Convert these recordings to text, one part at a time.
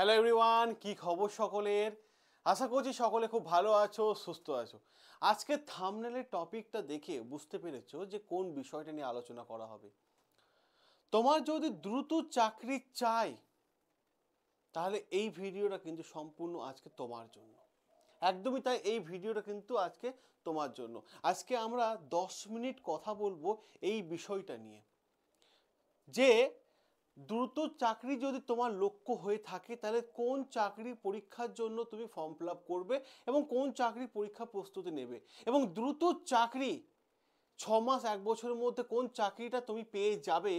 Hello everyone, কি খবর সকলের? আশা করছি সকলে খুব ভালো আছো, সুস্থ আছো। আজকে থাম্বনেলের টপিকটা দেখে বুঝতে পেরেছো যে কোন বিষয়টা নিয়ে আলোচনা করা হবে। তোমার যদি দ্রুত চাকরি চাই তাহলে এই ভিডিওটা কিন্তু সম্পূর্ণ আজকে তোমার জন্য। একদমই তাই, এই ভিডিওটা কিন্তু আজকে তোমার জন্য। আজকে আমরা 10 মিনিট কথা বলবো এই বিষয়টা নিয়ে, যে দ্রুত চাকরি যদি তোমার লক্ষ্য হয়ে থাকে তাহলে কোন চাকরি পরীক্ষার জন্য তুমি ফর্ম ফিল আপ করবে এবং কোন চাকরি পরীক্ষা প্রস্তুতি নেবে, এবং দ্রুত চাকরি 6 মাস 1 বছরের মধ্যে কোন চাকরিটা তুমি পেয়ে যাবে,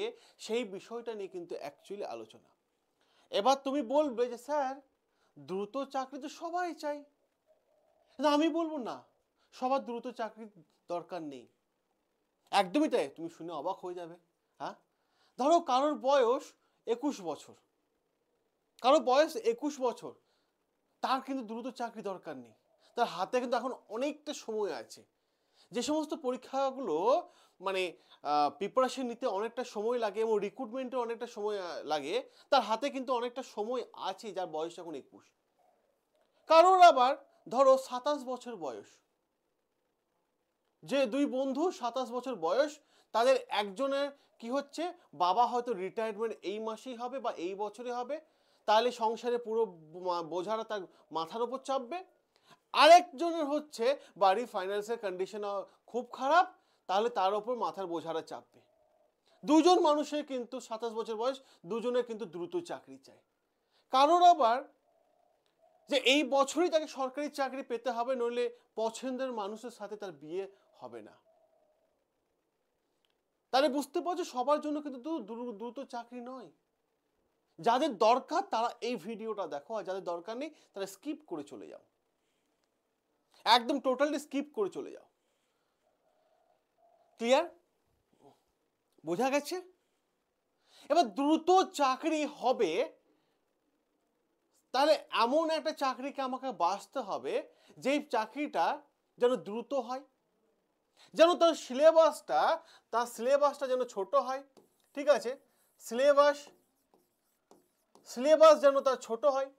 সেই বিষয়টা নিয়ে কিন্তু অ্যাকচুয়ালি আলোচনা। এবার তুমি বলবে যে স্যার, দ্রুত চাকরি তো সবাই চাই। না, আমি বলবো না, সবার দ্রুত চাকরির দরকার নেই। একদমই তাই, তুমি শুনে অবাক হয়ে যাবে। হ্যাঁ, ধরো কারোর বয়স 21 বছর, কারো বয়স 21 বছর, তার কিন্তু দ্রুত চাকরি দরকার নেই। তার হাতে কিন্তু এখন অনেকটা সময় আছে। যে সমস্ত পরীক্ষাগুলো মানে প্রিপারেশন নিতে অনেকটা সময় লাগে এবং রিক্রুটমেন্টে অনেকটা সময় লাগে, তার হাতে কিন্তু অনেকটা সময় আছে যার বয়স এখন 21। কারোর আবার ধরো 27 বছর বয়স, যে দুই বন্ধু 27 বছর বয়স, তাদের একজনের কি হচ্ছে, বাবা হয়তো রিটায়ারমেন্ট এই মাসেই হবে বা এই বছরে হবে, তাহলে সংসারে পুরো বোঝাটা তার মাথার উপর চাপবে। আরেকজনের হচ্ছে বাড়ির ফাইন্যান্সিয়াল কন্ডিশন খুব খারাপ, তাহলে তার ওপর মাথার বোঝাটা চাপবে। দুজন মানুষের কিন্তু 27 বছর বয়স, দুজনের কিন্তু দ্রুত চাকরি চাই। কারোর আবার যে এই বছরই তাকে সরকারি চাকরি পেতে হবে, নইলে পছন্দের মানুষের সাথে তার বিয়ে হবে না। তাহলে বুঝতে পারছো সবার জন্য কিন্তু দ্রুত চাকরি নয়। যাদের দরকার তারা এই ভিডিওটা দেখো, আর যাদের দরকার নেই তারা স্কিপ করে চলে যাও, একদম টোটালি স্কিপ করে চলে যাও। ক্লিয়ার? বোঝা গেছে? এবার দ্রুত চাকরি হবে, তাহলে এমন একটা চাকরিকে আমাকে বাঁচতে হবে যেই চাকরিটা যেন দ্রুত হয়, যেন তার সিলেবাসটা যেন ছোট হয়। ঠিক আছে, সিলেবাস যেন তার ছোট হয়।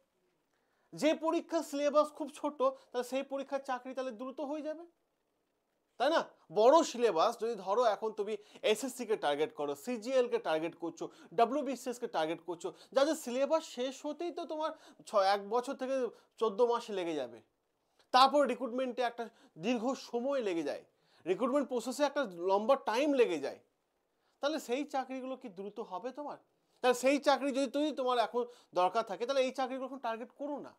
যে পরীক্ষার সিলেবাস খুব ছোট, তাহলে সেই পরীক্ষার চাকরি তাহলে দ্রুত হয়ে যাবে, তাই না? বড় সিলেবাস যদি ধরো এখন তুমি এসএসসি কে টার্গেট করো, সিজিএল কে টার্গেট করছো, ডব্লিউবিসিএস কে টার্গেট করছো, যাদের সিলেবাস শেষ হতেই তো তোমার 1 বছর থেকে 14 মাস লেগে যাবে। তারপর রিক্রুটমেন্টে একটা দীর্ঘ সময় লেগে যায়, রিক্রুটমেন্ট প্রসেসে একটা লম্বা টাইম লেগে যায়। তাহলে সেই চাকরিগুলো কি দ্রুত হবে তোমার? তাহলে সেই চাকরি যদি তোমার এখন দরকার থাকে, তাহলে এই চাকরিগুলো এখন টার্গেট করো না।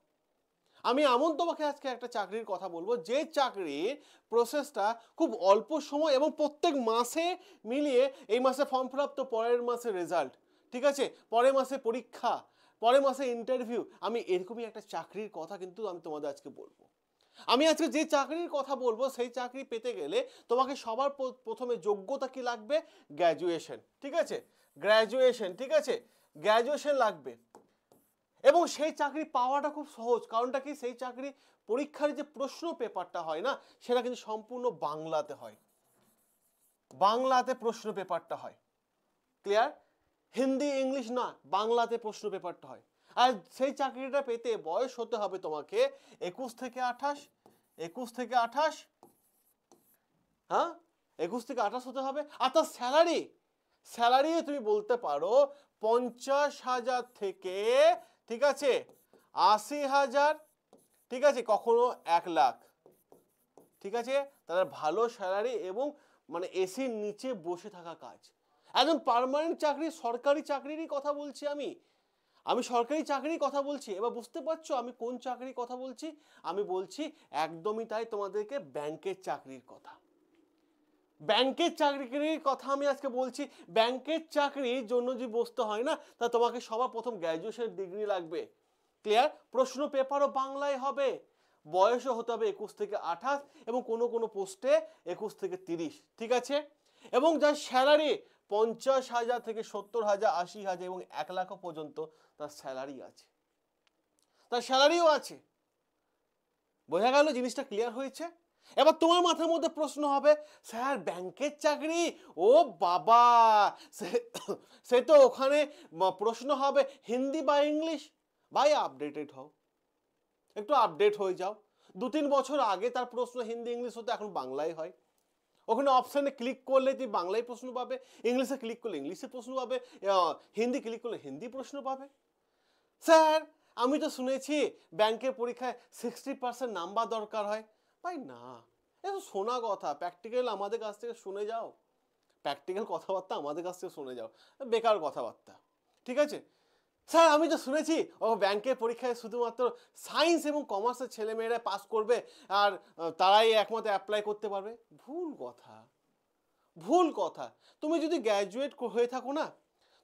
আমি এমন তোমাকে আজকে একটা চাকরির কথা বলবো, যে চাকরির প্রসেসটা খুব অল্প সময় এবং প্রত্যেক মাসে মিলিয়ে, এই মাসে ফর্ম ফিল আপ তো পরের মাসে রেজাল্ট, ঠিক আছে, পরের মাসে পরীক্ষা, পরের মাসে ইন্টারভিউ। আমি এরকমই একটা চাকরির কথা কিন্তু আমি তোমাদের আজকে বলবো। আমি আজকে যে চাকরির কথা বলবো, সেই চাকরি পেতে গেলে তোমাকে সবার প্রথমে যোগ্যতা কি লাগবে? গ্র্যাজুয়েশন। ঠিক আছে, গ্র্যাজুয়েশন, ঠিক আছে, গ্র্যাজুয়েশন লাগবে। এবং সেই চাকরি পাওয়াটা খুব সহজ, কারণটা কি, সেই চাকরি পরীক্ষার যে প্রশ্ন পেপারটা হয় না, সেটা কিন্তু সম্পূর্ণ বাংলাতে হয়, বাংলাতে প্রশ্ন পেপারটা হয়। ক্লিয়ার? হিন্দি ইংলিশ না, বাংলাতে প্রশ্ন পেপারটা হয়। আর সেই চাকরিটা পেতে বয়স হতে হবে তোমাকে 21 থেকে 28, 21 থেকে 28, হ্যাঁ 21 থেকে 28 হতে হবে। আর তার স্যালারি তুমি বলতে পারো 50,000 থেকে, ঠিক আছে, 80,000, ঠিক আছে, কখনো 1 লাখ, ঠিক আছে। তাদের ভালো স্যালারি এবং মানে এসির নিচে বসে থাকা কাজ, একদম পার্মানেন্ট চাকরি, সরকারি চাকরিরই কথা বলছি আমি সরকারি চাকরির কথা বলছি। এবার বুঝতে পারছো আমি কোন চাকরির কথা বলছি? আমি বলছি একদমই তাই, তোমাদেরকে ব্যাংকের চাকরির কথা। ব্যাংকের চাকরির কথা আমি আজকে বলছি। ব্যাংকের চাকরির জন্য যদি বসতে হয় না, তা তোমাকে সবার প্রথম গ্র্যাজুয়েশন ডিগ্রি লাগবে। ক্লিয়ার? প্রশ্ন পেপারও বাংলায় হবে, বয়সও হতে হবে 21 থেকে 28, এবং কোনো কোনো পোস্টে 21 থেকে 30, ঠিক আছে। এবং যার স্যালারি 50,000 থেকে 70,000, 80,000 এবং 1 লাখ পর্যন্ত তার স্যালারি আছে, তার স্যালারিও আছে। বোঝা গেল? জিনিসটা ক্লিয়ার হয়েছে? এবার তোমার মাথার মধ্যে প্রশ্ন হবে, স্যার ব্যাংকের চাকরি, ও বাবা, সে তো ওখানে প্রশ্ন হবে হিন্দি বা ইংলিশ। ভাই আপডেটেড হও, একটু আপডেট হয়ে যাও। 2-3 বছর আগে তার প্রশ্ন হিন্দি ইংলিশ হতো, এখন বাংলায় হয়। ওখানে অপশানে ক্লিক করলে তুই বাংলায় প্রশ্ন পাবে, ইংলিশে ক্লিক করলে ইংলিশে প্রশ্ন পাবে, হিন্দি ক্লিক করলে হিন্দি প্রশ্ন পাবে। স্যার আমি তো শুনেছি ব্যাংকের পরীক্ষায় 60% নাম্বার দরকার হয়। ভাই না, এটা শোনা কথা, প্র্যাকটিক্যাল আমাদের কাছ থেকে শুনে যাও, প্র্যাকটিক্যাল কথাবার্তা আমাদের কাছ থেকে শুনে যাও, বেকার কথাবার্তা। ঠিক আছে, স্যার আমি তো শুনেছি ও ব্যাংকের পরীক্ষায় শুধুমাত্র সায়েন্স এবং কমার্সের ছেলেমেয়েরা পাস করবে আর তারাই একমাত্র অ্যাপ্লাই করতে পারবে। ভুল কথা, ভুল কথা। তুমি যদি গ্র্যাজুয়েট হয়ে থাকো না,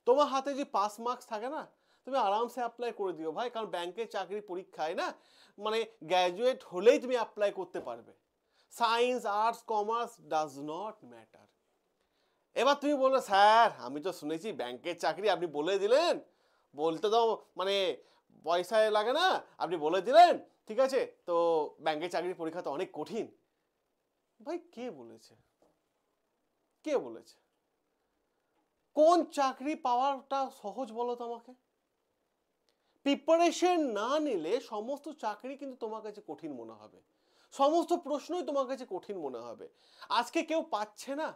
তোমার হাতে যদি পাস মার্কস থাকে না, তুমি আরামসে অ্যাপ্লাই করে দিও ভাই, কারণ ব্যাংকের চাকরি পরীক্ষায় না মানে গ্র্যাজুয়েট হলেই তুমি অ্যাপ্লাই করতে পারবে। Science arts commerce does not matter. এবার তুমি বললো স্যার আমি তো শুনেছি ব্যাংকের চাকরি, আপনি বলে দিলেন, বলতে দাও মানে পয়সায় লাগে না, আপনি বলে দিলেন, ঠিক আছে তো ব্যাংকের চাকরির পরীক্ষা তো অনেক কঠিন। ভাই কে বলেছে, কে বলেছে? কোন চাকরি পাওয়াটা সহজ বলো তো আমাকে? প্রিপারেশন না নিলে সমস্ত চাকরি কিন্তু তোমার কাছে কঠিন মনে হবে, সমস্ত প্রশ্নই তোমার কাছে কঠিন মনে হবে। আজকে কেউ পাচ্ছে না,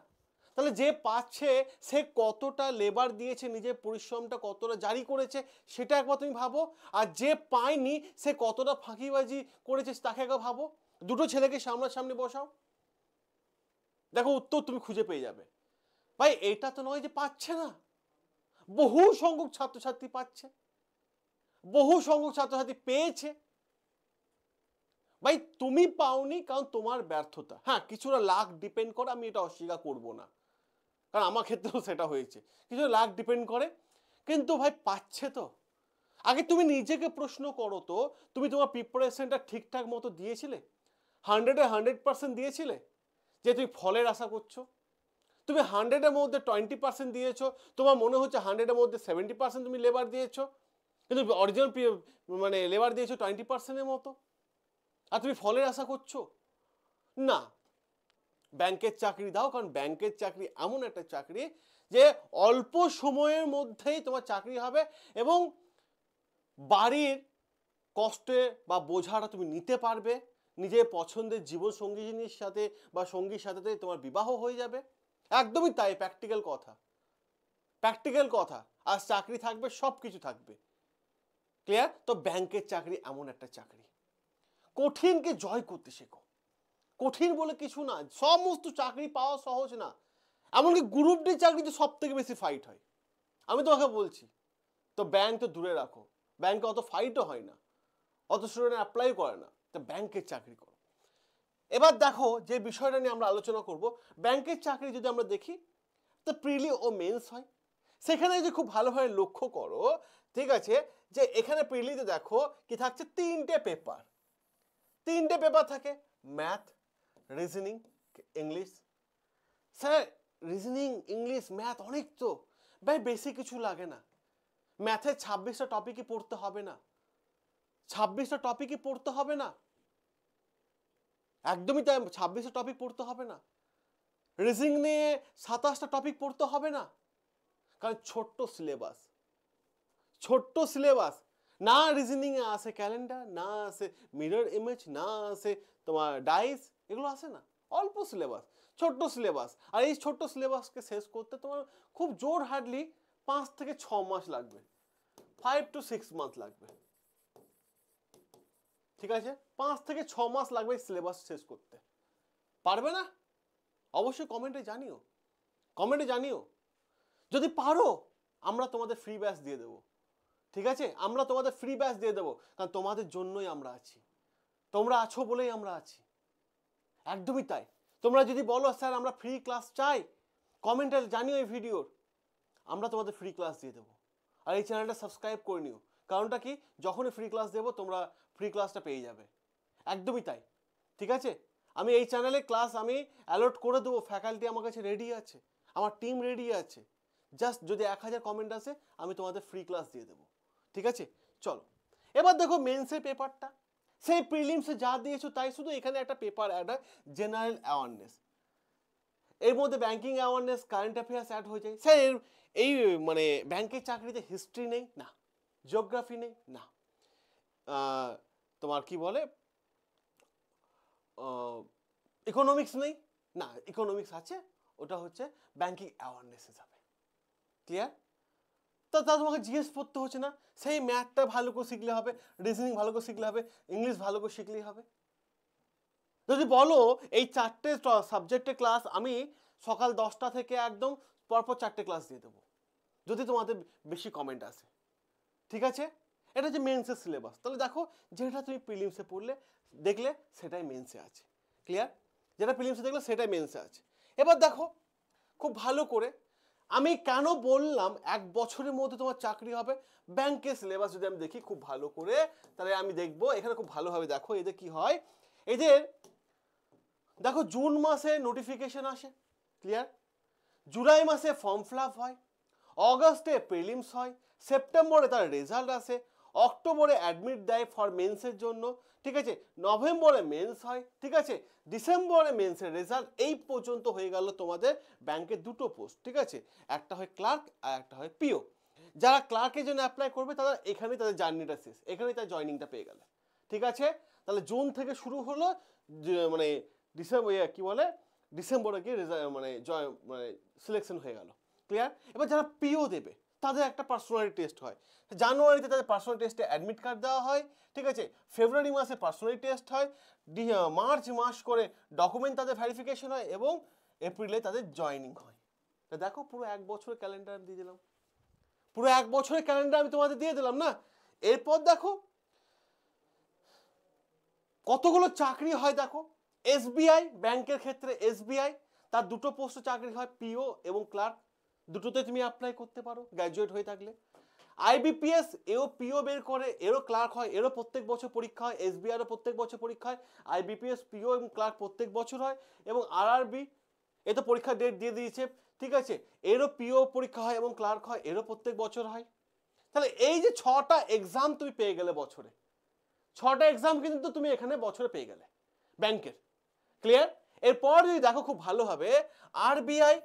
তাহলে যে পাচ্ছে সে কতটা লেবার দিয়েছে, নিজের পরিশ্রমটা কতটা জারি করেছে সেটা একবার তুমি ভাবো, আর যে পায়নি সে কতটা ফাঁকিবাজি করেছে তাকে একবার ভাবো। দুটো ছেলেকে সামনাসামনি বসাও, দেখো উত্তর তুমি খুঁজে পেয়ে যাবে। ভাই এটা তো নয় যে পাচ্ছে না, বহু সংখ্যক ছাত্রছাত্রী পাচ্ছে, বহু সংখ্যক ছাত্রছাত্রী পেয়েছে। ভাই তুমি পাওনি কারণ তোমার ব্যর্থতা, হ্যাঁ কিছুটা লাক ডিপেন্ড করে, আমি এটা অস্বীকার করব না, কারণ আমার ক্ষেত্রেও সেটা হয়েছে, কিছু লাক ডিপেন্ড করে, কিন্তু ভাই পাচ্ছে তো। আগে তুমি নিজেকে প্রশ্ন করো তো, তুমি তোমার প্রিপারেশনটা ঠিকঠাক মতো দিয়েছিলে, 100% দিয়েছিলে? যে তুমি ফলের আশা করছো, তুমি 100-এর মধ্যে 20% দিয়েছো, তোমার মনে হচ্ছে 100-এর মধ্যে 70% তুমি লেবার দিয়েছো, কিন্তু অরিজিনাল মানে লেবার দিয়েছো 20%-এর মতো, আর তুমি ফলের আশা করছো না। ব্যাংকের চাকরি দাও, কারণ ব্যাংকের চাকরি এমন একটা চাকরি যে অল্প সময়ের মধ্যেই তোমার চাকরি হবে, এবং বাড়ির কষ্টে বা বোঝাটা তুমি নিতে পারবে, নিজের পছন্দের জীবন সঙ্গিনীর সাথে বা সঙ্গীর সাথে তোমার বিবাহ হয়ে যাবে। একদমই তাই, প্র্যাকটিক্যাল কথা, প্র্যাকটিক্যাল কথা। আর চাকরি থাকবে, সব কিছু থাকবে। ক্লিয়ার? তো ব্যাংকের চাকরি এমন একটা চাকরি, কঠিনকে জয় করতে শেখো। কঠিন বলে কিছু না, সমস্ত চাকরি পাওয়া সহজ না, এমনকি গ্রুপ ডি চাকরিতে সব থেকে বেশি ফাইট হয়, আমি তোমাকে বলছি। তো ব্যাংক তো দূরে রাখো, ব্যাংকে অত ফাইটও হয় না, অত স্টুডেন্ট অ্যাপ্লাই করে না, তো ব্যাংকের চাকরি করো। এবার দেখো যে বিষয়টা নিয়ে আমরা আলোচনা করব, ব্যাংকের চাকরি যদি আমরা দেখি তো প্রিলি ও মেন্স হয়। সেখানে যে খুব ভালোভাবে লক্ষ্য করো, ঠিক আছে, যে এখানে প্রিলিতে দেখো কি থাকছে, তিনটে পেপার, তিনটে পেপার থাকে, math, reasoning, English. Sir reasoning English math অনেক তো, ভাই বেশি কিছু লাগে না, ম্যাথে 26টা টপিকই পড়তে হবে না, 26টা টপিকই পড়তে হবে না, একদমই তাই, 26টা টপিক পড়তে হবে না। রিজনিং নিয়ে 27টা টপিক পড়তে হবে না, কারণ ছোট্ট সিলেবাস, ছোট্ট সিলেবাস। না রিজনিং এ আসে ক্যালেন্ডার, না আসে মিরর ইমেজ, না আসে তোমার ডাইস, এগুলো আসে না, অল্প সিলেবাস, ছোট্ট সিলেবাস। আর এই ছোট্ট সিলেবাসকে শেষ করতে তোমার খুব জোর হার্ডলি 5 থেকে 6 মাস লাগবে, 5 to 6 মান্থ লাগবে, ঠিক আছে, 5 থেকে 6 মাস লাগবে সিলেবাস শেষ করতে। পারবে না? অবশ্যই কমেন্টে জানিও, কমেন্টে জানিও। যদি পারো আমরা তোমাদের ফ্রি ব্যাচ দিয়ে দেবো, ঠিক আছে, আমরা তোমাদের ফ্রি ব্যাচ দিয়ে দেবো, কারণ তোমাদের জন্যই আমরা আছি, তোমরা আছো বলেই আমরা আছি, একদমই তাই। তোমরা যদি বলো স্যার আমরা ফ্রি ক্লাস চাই, কমেন্টে জানিও এই ভিডিওর, আমরা তোমাদের ফ্রি ক্লাস দিয়ে দেবো। আর এই চ্যানেলটা সাবস্ক্রাইব করে নিও, কারণটা কি, যখনই ফ্রি ক্লাস দেবো তোমরা ফ্রি ক্লাসটা পেয়ে যাবে, একদমই তাই, ঠিক আছে। আমি এই চ্যানেলে ক্লাস আমি অ্যালট করে দেবো, ফ্যাকাল্টি আমার কাছে রেডি আছে, আমার টিম রেডি আছে, জাস্ট যদি 1000 কমেন্ট আসে আমি তোমাদের ফ্রি ক্লাস দিয়ে দেবো, ঠিক আছে। চলো এবার দেখো মেন্সের পেপারটা, সেই প্রিলিমসে যা দিয়েছো তাই, শুধু এখানে একটা পেপার অ্যাড হয়, জেনারেল অ্যাওয়ারনেস। এর মধ্যে banking awareness, current affairs add হয়ে যায়। স্যার এই মানে ব্যাংকের চাকরিতে হিস্ট্রি নেই না, জিওগ্রাফি নেই না, তোমার কি বলে ইকোনমিক্স নেই, না ইকোনমিক্স আছে, ওটা হচ্ছে ব্যাংকিং অ্যাওয়ারনেস হিসাবে। ক্লিয়ার? তা তোমাকে জিজ্ঞেস পড়তে হচ্ছে না, সেই ম্যাথটা ভালো করে শিখলে হবে, রিজনিং ভালো করে শিখলে হবে, ইংলিশ ভালো করে শিখলেই হবে। যদি বলো এই 4টে সাবজেক্টের ক্লাস আমি সকাল 10টা থেকে একদম পরপর 4টে ক্লাস দিয়ে দেবো, যদি তোমাদের বেশি কমেন্ট আসে, ঠিক আছে? এটা হচ্ছে মেন্সের সিলেবাস। তাহলে দেখো যেটা তুমি প্রিলিমসে পড়লে দেখলে সেটাই মেন্সে আছে। ক্লিয়ার? যেটা প্রিলিমসে দেখলে সেটাই মেন্সে আছে। এবার দেখো খুব ভালো করে আমি কেন বললাম 1 বছরের মধ্যে তোমার চাকরি হবে। ব্যাংকের সিলেবাস যদি আমি দেখি খুব ভালো করে, তাহলে আমি দেখবো এখানে খুব ভালোভাবে দেখো এদের কি হয়। এদের দেখো জুন মাসে নোটিফিকেশন আসে, ক্লিয়ার? জুলাই মাসে ফর্ম ফিল আপ হয়, অগস্টে প্রিলিমস হয়, সেপ্টেম্বরে তার রেজাল্ট আসে, অক্টোবরে অ্যাডমিট দেয় ফর মেন্সের জন্য, ঠিক আছে? নভেম্বরে মেন্স হয়, ঠিক আছে? ডিসেম্বরে মেন্সের রেজাল্ট। এই পর্যন্ত হয়ে গেল তোমাদের ব্যাংকের 2টো পোস্ট, ঠিক আছে? একটা হয় ক্লার্ক আর একটা হয় পিও। যারা ক্লার্কের জন্য অ্যাপ্লাই করবে তারা এখানেই তাদের জার্নিটা শেষ, এখানেই তার জয়নিংটা পেয়ে গেলে, ঠিক আছে? তাহলে জুন থেকে শুরু হলো, মানে কি বলে ডিসেম্বরে গিয়ে মানে সিলেকশন হয়ে গেল। ক্লিয়ার? এবার যারা পিও দেবে তাদের একটা পার্সোনালিটি টেস্ট হয়, জানুয়ারিতে তাদের পার্সোনাল টেস্টে অ্যাডমিট কার্ড দেওয়া হয়, ঠিক আছে? ফেব্রুয়ারি মাসে পার্সোনালিটি টেস্ট হয়, মার্চ মাস করে ডকুমেন্ট তাদের ভেরিফিকেশন হয় এবং এপ্রিলে তাদের জয়নিং হয়। তা দেখো পুরো 1 বছরের ক্যালেন্ডার দিয়ে দিলাম, পুরো 1 বছরের ক্যালেন্ডার আমি তোমাদের দিয়ে দিলাম না। এরপর দেখো কতগুলো চাকরি হয়। দেখো এসবিআই ব্যাংকের ক্ষেত্রে এসবিআই তার 2টো পোস্টে চাকরি হয়, পিও এবং ক্লার্ক, দুটোতে তুমি অ্যাপ্লাই করতে পারো গ্র্যাজুয়েট হয়ে থাকলে। আইবিপিএস এও পিও বের করে, এরও ক্লার্ক হয়, এরও প্রত্যেক বছর পরীক্ষা হয়, এসবিআইয়েরও প্রত্যেক বছর পরীক্ষা হয়, আইবিপিএস পিও এবং ক্লার্ক প্রত্যেক বছর হয়, এবং আরআরবি এ তো পরীক্ষার ডেট দিয়ে দিয়েছে, ঠিক আছে? এরও পিও পরীক্ষা হয় এবং ক্লার্ক হয়, এরও প্রত্যেক বছর হয়। তাহলে এই যে 6টা এক্সাম তুমি পেয়ে গেলে বছরে, 6টা এক্সাম কিন্তু তুমি এখানে বছরে পেয়ে গেলে ব্যাংকের। ক্লিয়ার? এরপর যদি দেখো খুব ভালোভাবে আরবিআই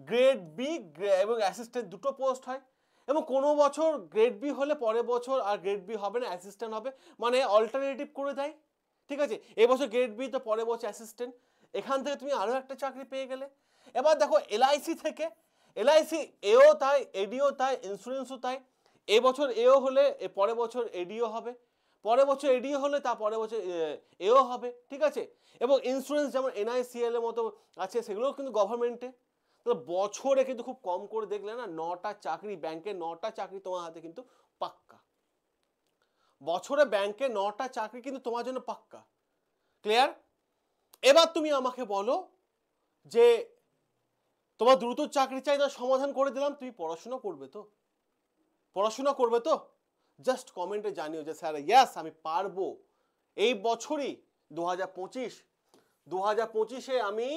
গ্রেড বি এবং অ্যাসিস্ট্যান্ট 2টো পোস্ট হয়, এবং কোনো বছর গ্রেড বি হলে পরের বছর আর গ্রেড বি হবে না, অ্যাসিস্ট্যান্ট হবে, মানে অল্টারনেটিভ করে দেয়, ঠিক আছে? এবছর গ্রেড বি তো পরের বছর অ্যাসিস্ট্যান্ট, এখান থেকে তুমি আরও একটা চাকরি পেয়ে গেলে। এবার দেখো এলআইসি থেকে, এলআইসি এও তাই, এডিও তাই, ইন্স্যুরেন্সও তাই। এবছর এও হলে পরের বছর এডিও হবে, পরের বছর এডিও হলে তা পরের বছর এও হবে, ঠিক আছে? এবং ইন্স্যুরেন্স যেমন এনআইসিএল এর মতো আছে সেগুলোও কিন্তু গভর্নমেন্টে। তো বছরে কিন্তু খুব কম করে দেখলে না 9টা চাকরি, ব্যাংকে 9টা চাকরি তোমার হাতে কিন্তু পাক্কা, বছরে ব্যাংকে 9টা চাকরি কিন্তু তোমার জন্য পাক্কা। ক্লিয়ার? এবার তুমি আমাকে বলো যে তোমার দ্রুত চাকরি চাহিদা সমাধান করে দিলাম, তুমি পড়াশোনা করবে তো? পড়াশোনা করবে তো? জাস্ট কমেন্টে জানিও যে স্যার ইয়েস আমি পারবো, এই বছরই 2025-এ আমি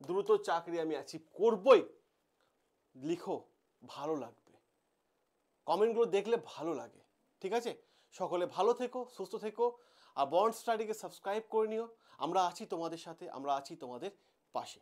দ্রুত চাকরি আমি অ্যাচিভ করবই। লিখো, ভালো লাগবে, কমেন্টগুলো দেখলে ভালো লাগে, ঠিক আছে? সকলে ভালো থেকো, সুস্থ থেকো, আর বন্ড স্টাডিকে সাবস্ক্রাইব করে নিও। আমরা আছি তোমাদের সাথে, আমরা আছি তোমাদের পাশে।